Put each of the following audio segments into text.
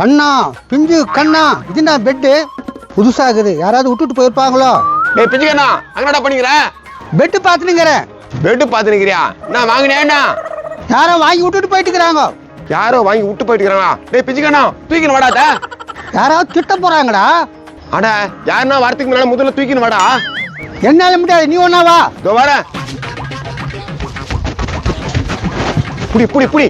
கண்ணா பிஞ்சு கண்ணா இதுனா பெட்டு புதுசா இருக்குது. யாராவது விட்டுட்டு போயிருப்பாங்களோ? டேய் பிஞ்சு கண்ணா அங்கடா பண்ணிக்கிற? பெட்டு பார்த்துனுங்கிறேன். பெட்டு பார்த்து நிக்கிறியா? நான் வாங்கினேன்னா யாரோ வாங்கி விட்டுட்டு போயிட்டு இருக்கிறாங்க. யாரோ வாங்கி விட்டு போயிட்டு இருக்கிறாங்களா? டேய் பிஞ்சு கண்ணா தூக்கின்னு வாடாத. யாராவது திட்ட போறாங்கடா. அட யாருன்னா வரத்துக்கு முன்னாடி முதல்ல தூக்கின்னு வாடா. என்னால முடியாது, நீ ஒன்னா வா. இதோ வர. புடி புடி புடி.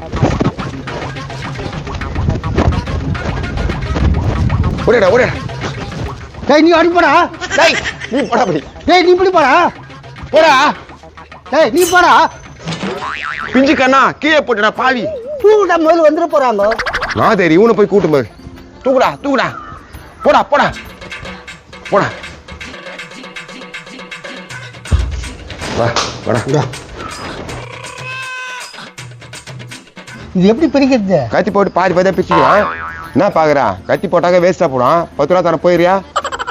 ஓடடா ஓடடா. டேய் நீ அடி போடா. டேய் நீ போடா படி. டேய் நீ இப்படி போடா. போடா. டேய் நீ போடா. பிஞ்சு கண்ணா கீழே போட்டுடா பாவி. தூக்குடா, முதல்ல வந்துட போறாங்க. நான் தெரி இவனை போய் கூட்டும் போய். தூக்குடா தூக்குடா. போடா போடா போடா. வா வாடா. இது எப்படி பிரிக்கிறது? கத்தி போட்டு பாதி பாதியா பிரிச்சுக்கலாம். என்ன பாக்குறா? கத்தி போட்டாக்க வேஸ்டா போடும். 10 ரூபா தர போயிரியா?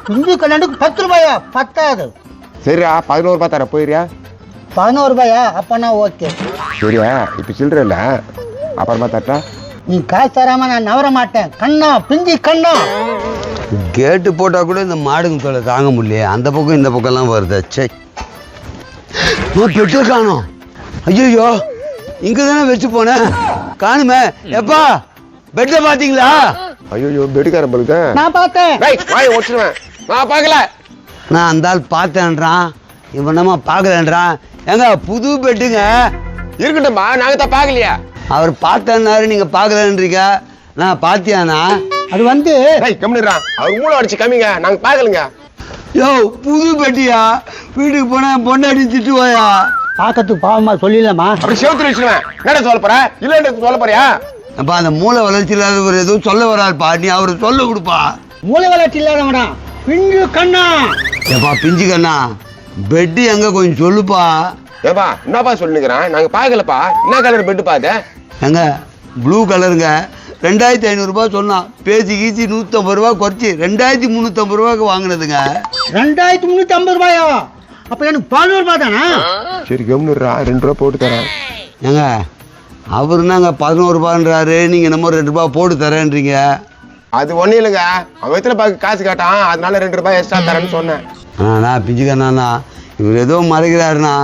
பிஞ்சு கண்ணாண்டுக்கு 10 ரூபாயா? பத்தாது. சரியா 11 ரூபாய் தர போயிரியா? 11 ரூபாயா? அப்பனா ஓகே. சரியா இப்ப சில்லற இல்ல, அப்புறமா தட்டா. நீ காசு தராம நான் நவர மாட்டேன். கண்ணா பிஞ்சு கண்ணா. கேட்டு போட்டா கூட இந்த மாடுங்க தொலை தாங்க முடியல. அந்த பக்கம் இந்த பக்கம் எல்லாம் வருது. சே பெட்டு காணோம். ஐயோ இங்க தானே வச்சு போனேன், காணுமே. எப்பா பெட்ல பாத்தீங்களா? ஐயோ பெடுக்கார பழுக்க. நான் பார்த்தேன். வாய் ஓட்டுவேன். நான் பார்க்கல. நான் அந்த ஆள் பார்த்தேன்றான், இவன் நம்ம பார்க்கலன்றான். ஏங்க புது பெட்டுங்க. இருக்கட்டும்பா, நாங்க தான் பார்க்கலையா? அவர் பார்த்தேன்னாரு, நீங்க பார்க்கலன்றீங்க. நான் பாத்தியானா? அது வந்து கம்மிடுறா. அவர் மூளை அடிச்சு கம்மிங்க, நாங்க பார்க்கலங்க. யோ புது பெட்டியா? வீட்டுக்கு போனா பொண்டாடி திட்டுவாயா? பார்க்கறதுக்கு பாவமா சொல்லிடலாமா? அப்படி செவத்துல வச்சுருவேன். என்ன சொல்ல போற? இல்ல சொல்ல போறியா? அப்பா அந்த மூளை வளர்ச்சி இல்லாதவர் எதுவும் சொல்ல வராருப்பா, நீ அவரு சொல்ல கொடுப்பா. மூளை வளர்ச்சி இல்லாதவனா? பிஞ்சு கண்ணா. ஏப்பா பிஞ்சு கண்ணா, பெட்டு எங்க கொஞ்சம் சொல்லுப்பா. ஏப்பா என்னப்பா சொல்லிக்கிறேன், நாங்க பார்க்கலப்பா. என்ன கலர் பெட்டு பாத்து? எங்க ப்ளூ கலருங்க. 2500 ரூபாய் சொன்னான். பேசி கீசி 150 ரூபாய் குறைச்சி 2350 ரூபாய்க்கு வாங்கினதுங்க. 2350 ரூபாயா? அப்ப எனக்கு 11 ரூபாய் தானா? சரி கம்மிடுறா, 2 ரூபா போட்டு தரேன். ஏங்க அவரு நாங்க 11 ரூபான்றாரு, நீங்க நம்ம 2 ரூபாய் போட்டு தரேன்றீங்க. அது ஒண்ணும் இல்லைங்க, அவன் எத்தனை பாக்கு காசு கேட்டான், அதனால 2 ரூபாய் எக்ஸ்ட்ரா தரேன்னு சொன்னேன். அண்ணா பிஞ்சு கண்ணா, இவர் ஏதோ மறைக்கிறாருண்ணா.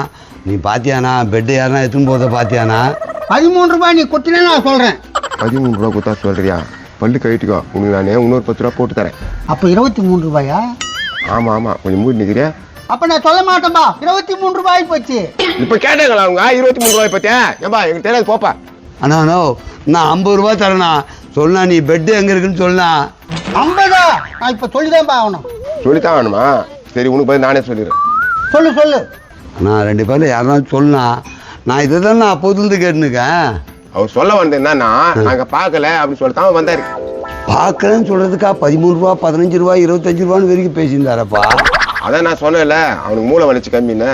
நீ பாத்தியானா பெட்டு? யாருன்னா எத்துன்னு போத பாத்தியானா? 13 ரூபாய் நீ கொட்டினா நான் சொல்றேன். 13 ரூபா கொடுத்தா சொல்றியா? பல்லு கழிட்டுக்கோ, உனக்கு நானே இன்னொரு 10 ரூபா போட்டு தரேன். அப்ப 23 ரூபாயா? ஆமா ஆமா, கொஞ்சம் மூடி நிக்கிறியா? அப்ப நான் சொல்ல மாட்டேன்பா. 23 ரூபாய் போச்சு. இப்ப கேட்டாங்களா அவங்க 23 ரூபாய் பத்தியா? ஏப்பா எனக்கு தெரியாது, போப்பா. அண்ணா நான் 50 ரூபாய் தரேண்ணா. சொல்லா நீ பெட்டு எங்க இருக்குன்னு சொல்லா. 50? நான் இப்ப சொல்லிதான் ஆகணும். சொல்லித்தான் வேணுமா? சரி உனக்கு பதில் நானே சொல்லிடுறேன். சொல்லு சொல்லு. நான் 2 பேர்ல யாருன்னா சொல்லா. நான் இதை தான் நான் அப்போதுலேருந்து கேட்டுனுக்கேன். அவர் சொல்ல வந்தது என்னன்னா, நாங்க பார்க்கல அப்படின்னு சொல்லிட்டு வந்தாரு. பார்க்கலன்னு சொல்றதுக்கா 13 ரூபா 15 ரூபா 25 ரூபான்னு வரைக்கும் பேசியிருந்தாரப்பா. அதான் நான் சொன்னேன்ல, அவனுக்கு மூளை வலிச்சு கம்மின்னு.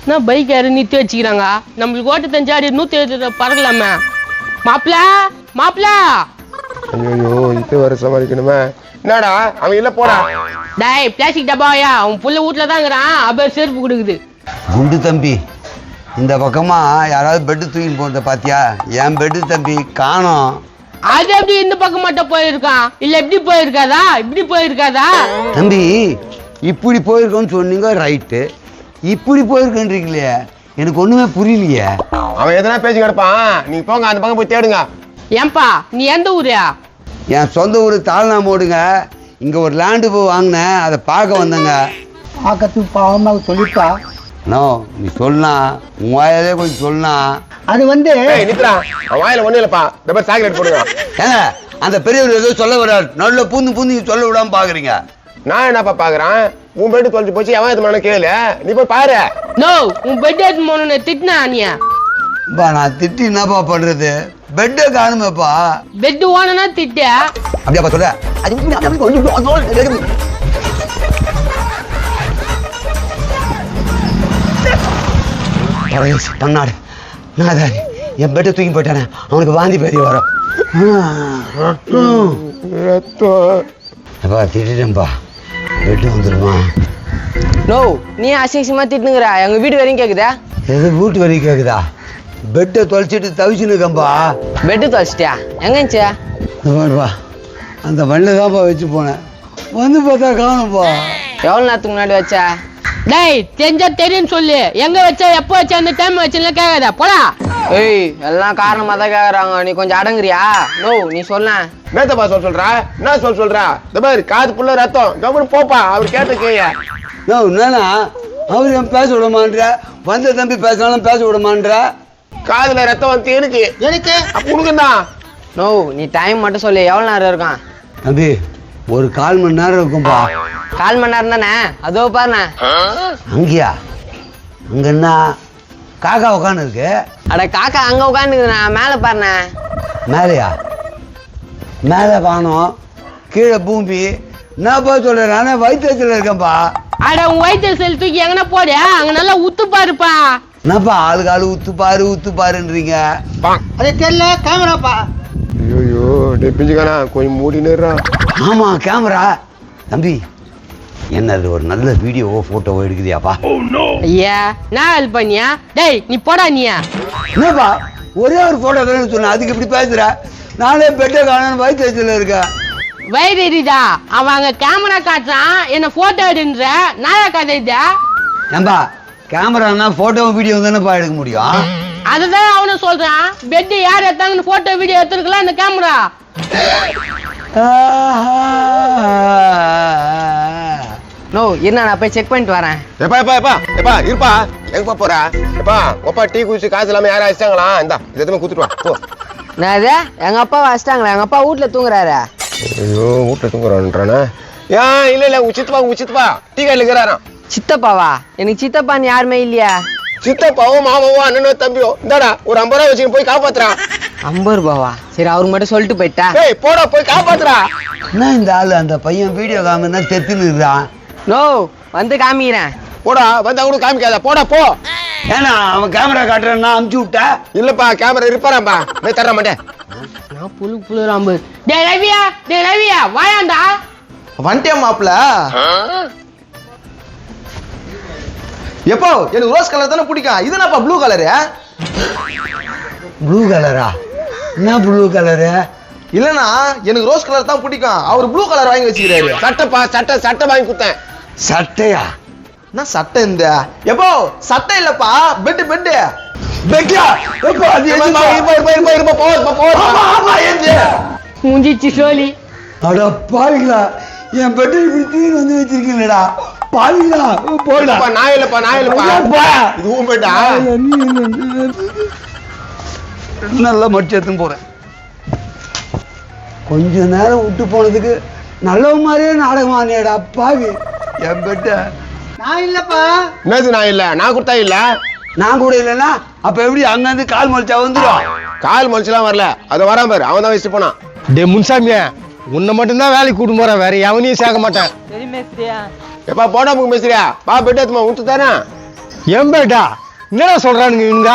நான் பைக் யாரு நிறுத்தி வச்சுக்கிறாங்க. நம்மளுக்கு ஓட்டு தெரிஞ்சாடி 170 பறக்கலாமே. மாப்பிள மாப்பிள. ஐயோ இப்ப வர சமாளிக்கணுமே. என்னடா அவன் இல்ல போடா. டேய் பிளாஸ்டிக் டப்பாயா, அவன் புள்ள வீட்டுல தான் இருக்கிறான். அப்ப செருப்பு கொடுக்குது. குண்டு தம்பி, இந்த பக்கமா யாராவது பெட்டு தூக்கின்னு போறத பாத்தியா? என் பெட்டு தம்பி காணோம். அது எப்படி இந்த பக்கம் மட்டும் போயிருக்கான்? இல்ல எப்படி போயிருக்காதா? இப்படி போயிருக்காதா? தம்பி இப்படி போயிருக்கோன்னு சொன்னீங்க, ரைட்டு. இப்படி போயிருக்கேன்றீங்களே, எனக்கு ஒண்ணுமே புரியலையே. அவன் எதனா பேசி கிடப்பான், நீங்க போங்க அந்த பக்கம் போய் தேடுங்க. ஏன்பா நீ எந்த ஊரியா? என் சொந்த ஊர் தாழ்நாமோடுங்க. இங்க ஒரு லேண்டு போய் வாங்கினேன், அதை பார்க்க வந்தேங்க. பார்க்கறதுக்கு பாவமா சொல்லிட்டா. நோ நீ சொல்லா, உன் வாயாலே கொஞ்சம் சொல்லா. அது வந்து நித்ரா, அவன் வாயில ஒண்ணு இல்லப்பா. டபுள் சாக்லேட் போடுங்க. ஏங்க அந்த பெரியவர் ஏதோ சொல்ல வர்றாரு, நல்ல பூந்து சொல்ல விடாம பாக்குறீங்க. நான் என்னப்பா பாக்குறேன்? உன் பெட்டு தொலைச்சு போச்சு, எவன் எது கேளு, நீ போய் பாரு. நோ உன் பெட் எடுத்து போன திட்டினா நீ. நான் திட்டி என்னப்பா பண்றது? பெட்டை காணுமேப்பா. பெட் ஓனா திட்ட அப்படியாப்பா சொல்ற? பண்ணாடு நாதாரி என் பெட்டை தூக்கி போயிட்டானே, அவனுக்கு வாந்தி பேதி வரும். அப்பா திட்டேன்பா, பெட்டு வந்துடுமா? நோ நீ அசிங்கமா திட்டுங்கிற. எங்க வீடு வரையும் கேக்குதா? எது வீட்டு வரைக்கும் கேக்குதா? பெட்டை தொலைச்சிட்டு தவிச்சுன்னு இருக்கம்பா. பெட்டு தொலைச்சிட்டியா? எங்கச்சா? வா அந்த வண்டியில் தான்ப்பா வச்சு போனேன். வந்து பார்த்தா காணும்ப்பா. எவ்வளோ நேரத்துக்கு முன்னாடி வச்ச? டேய் தெரிஞ்சா தெரியும் சொல்லு. எங்க வச்ச, எப்போ வச்ச, அந்த டைம் வச்சுல கேட்காத போடா. ஏய் எல்லாம் காரணமாக தான் கேட்குறாங்க. நீ கொஞ்சம் அடங்குறியா? நோ நீ சொல்ல. என்னத்தப்பா சொல்றா? என்ன சொல்றா? இந்த மாதிரி காது புள்ள ரத்தம் கவனம் போப்பா. அவர் கேட்ட கேயா என்னண்ணா அவர் என் பேச விட மாட்டேற, வந்த தம்பி பேசினாலும் பேச விட மாட்டேற. காதுல ரத்தம் வந்து எனக்கு அப்ப உனக்குதான். நோ நீ டைம் மட்டும் சொல்லு. எவ்வளோ நேரம் இருக்கான்? தம்பி ஒரு 1/4 மணி நேரம் இருக்கும்பா. 1/4 மணி நேரம் தானே? அதோ பாருண்ணே. அங்கேயா? அங்க என்ன காக்கா உட்காந்து இருக்கு? அட காக்கா அங்கே உட்காந்துக்குதுண்ணா. மேலே பாருண்ணே. மேலையா? மேலே காணோம், கீழே பூமி. என்னப்பா சொல்றேன், நானே வயிற்றுல இருக்கேன்ப்பா. அட உன் வயிற்று செல் தூக்கி எங்கன்னா போடு, அங்க நல்லா உத்து பாருப்பா. என்னப்பா ஆளுக்கு ஆளு உத்து பாருன்றீங்க? அது தெரியல, கேமராப்பா. ஐயோ டே பிஞ்சுக்கானா கொஞ்சம் மூடி நேரம். ஆமா கேமரா. தம்பி என்னது ஒரு நல்ல வீடியோவோ போட்டோவோ எடுக்குதியாப்பா? ஐயா நான் ஹெல்ப் பண்ணியா? டேய் நீ போடா நீயா. என்னப்பா ஒரே ஒரு போட்டோ தானே சொன்ன, அதுக்கு இப்படி பேசுற? நானே பெட்டை காணும் வயிற்றுல இருக்கேன். வயிறுடா அவன் அங்க கேமரா காட்டுறான், என்ன போட்டோ எடுன்ற நாயா கதை இதா? ஏம்பா கேமரானா போட்டோவும் வீடியோ தானேப்பா எடுக்க முடியும்? அதுதான் அவனை சொல்றான். பெட் யார் எடுத்தாங்கன்னு போட்டோ வீடியோ எடுத்துருக்கலாம் அந்த கேமரா. நோ என்ன நான் போய் செக் பண்ணிட்டு வரேன். எப்பா இருப்பா. எங்கப்பா போற? எப்பா ஒப்பா டீ குடிச்சு காசு இல்லாம யாரும் அடிச்சிட்டாங்களா? இந்தா எதுவுமே குத்துட்டு வா போ. நான் இது எங்க அப்பா வச்சிட்டாங்களா? எங்க அப்பா வீட்டுல தூங்குறாரு. ஐயோ வீட்டுல தூங்குறான்றானே. ஏன் இல்ல உங்க சித்தப்பா டீ கடையில் இருக்கிறாராம். சித்தப்பாவா? எனக்கு சித்தப்பான்னு யாருமே இல்லையா? சித்தப்பாவும் மாமாவும் அண்ணனோ தம்பியோ இந்தாடா ஒரு 50 ரூபா வச்சுன்னு போய் காப்பாத்துறான். 50 ரூபாவா? சரி அவருக்கு மட்டும் சொல்லிட்டு போயிட்டா. ஏய் போடா போய் காப்பாத்துறா. என்ன இந்த ஆளு அந்த பையன் வீடியோ காமினா தெத்துன்னு இருக்கிறான். நோ வந்து காமிக்கிறேன். போடா வந்தா கூட காமிக்காத, போடா போ. ஏன்னா அவன் கேமரா காட்டுறான்னா அமுச்சு விட்டா? இல்லப்பா கேமரா இருப்பாராம்பா, நான் தர மாட்டேன். நான் புழு ராம்பு. டேய் ரவியா வாயாண்டா. வந்துட்டே மாப்பிள. எப்போ எனக்கு ரோஸ் கலர் தானே பிடிக்கும். இது என்னப்பா ப்ளூ கலரு? ப்ளூ கலரா? என்ன ப்ளூ கலரு? இல்லைண்ணா எனக்கு ரோஸ் கலர் தான் பிடிக்கும். அவர் ப்ளூ கலர் வாங்கி வச்சுக்கிறாரு. சட்டைப்பா சட்டை வாங்கி கொடுத்தேன். சட்டையா? என்ன சட்டை இந்த? எப்போ சட்டை இல்லப்பா, பெட்டு பெட்டியா? எப்போ அது மூஞ்சிச்சு சோலி. அட பாவிங்களா, என் பெட்டை இப்படி தூக்கி வந்து வச்சிருக்கீங்களா பாவிங்களா? போடா. நான் இல்லப்பா இது ஊம் போயிட்டா. நல்லா மடிச்சு எடுத்துன்னு போறேன். கொஞ்ச நேரம் விட்டு போனதுக்கு நல்ல மாதிரியே நாடகமானேடா பாவி. என் பெட்டை நான் இல்லப்பா. என்னது நான் இல்ல, நான் கொடுத்தா இல்ல. நான் கூட இல்லைன்னா அப்ப எப்படி அங்கிருந்து கால் மொழிச்சா வந்துடும்? கால் மொழிச்சுலாம் வரல, அது வராம பாரு, அவன் தான் வச்சுட்டு போனான். டே முன்சாமியா, உன்னை மட்டும்தான் வேலைக்கு கூட்டு போறேன், வேற எவனையும் சேர்க்க மாட்டேன். எப்பா போடா முக்கு பேசுறியா? பா பெட் எடுத்துமா உத்து தானே. ஏன் பேட்டா என்னடா சொல்றானுங்க இவங்க?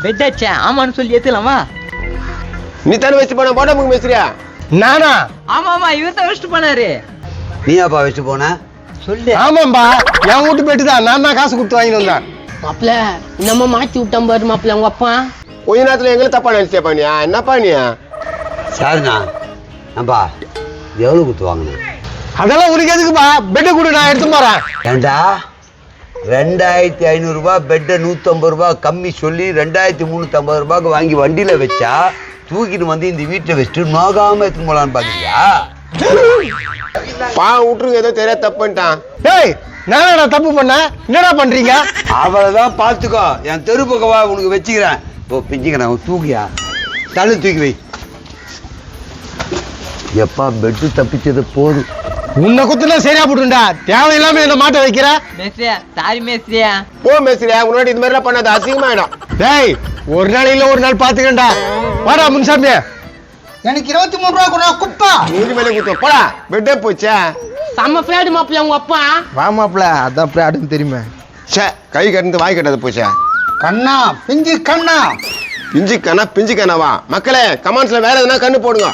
பெட் அடிச்சா ஆமான்னு சொல்லி ஏத்துலாமா? நீ தானே வச்சு போன, போடா முக்கு பேசுறியா? நானா? ஆமா இவர் தான் வச்சுட்டு போனாரு. நீயாப்பா வச்சுட்டு போன? சொல்லு. ஆமாம்பா என் வீட்டு போயிட்டு தான் நான் தான் காசு கொடுத்து வாங்கிட்டு வந்தேன். மாப்பிள்ள நம்ம மாத்தி விட்டோம் பாரு மாப்பிள்ள உங்க அப்பா. கொஞ்ச நேரத்துல எங்களை தப்பா நினைச்சேப்பா நீ. என்னப்பா நீ? சரிண்ணா. அப்பா எவ்வளவு கொடுத்து வாங்கினேன்? அதெல்லாம் உனக்கு எதுக்குப்பா? பெட்டை கொடு, நான் எடுத்து போறேன். ஏண்டா 2500 ரூபாய் பெட்டை 150 ரூபாய் கம்மி சொல்லி 2350 ரூபாய்க்கு வாங்கி வண்டியில வச்சா தூக்கிட்டு வந்து இந்த வீட்டில் வச்சுட்டு நோகாம எடுத்துன்னு போலான்னு பாக்குறியா? பா விட்டுருங்க, ஏதோ தெரியாது தப்பு பண்ணிட்டான். டேய் நானா தப்பு பண்ண? என்னடா பண்றீங்க? அவளைதான் பாத்துக்கோ. என் தெரு பக்கவா உனக்கு வச்சுக்கிறேன். இப்போ பிஞ்சுக்கிறேன், தூக்கியா தள்ளு தூக்கி வை. எப்பா பெட்டு தப்பிச்சது போதும். உன்னை குத்துனா சரியா போட்டுண்டா, தேவையில்லாம என்ன மாட்ட வைக்கிற. மேஸ்திரியா சாரி மேஸ்திரியா. போ மேஸ்திரியா, முன்னாடி இது மாதிரிலாம் பண்ணாது, அசிங்கமாயிடும். டேய் ஒரு நாள் இல்ல ஒரு நாள் பாத்துக்கண்டா. வாடா முன்சாமி. எனக்கு 23 ரூபா கூட குப்பா. மூஞ்சி மேலே குத்துவோம், போடா. பெட்டே போச்சே. செம்ம ஃபிளாட் மாப்பிள்ள உங்க அப்பா. வா மாப்பிள, அதான் பிளாடுன்னு தெரியுமே. சே கை கட்டிட்டு வாய் கட்டாது போச்சே. கண்ணா பிஞ்சு கண்ணா. பிஞ்சு கண்ணா வா. மக்களே கமெண்ட்ஸ்ல வேற எதுனா கண்ணு போடுங்க.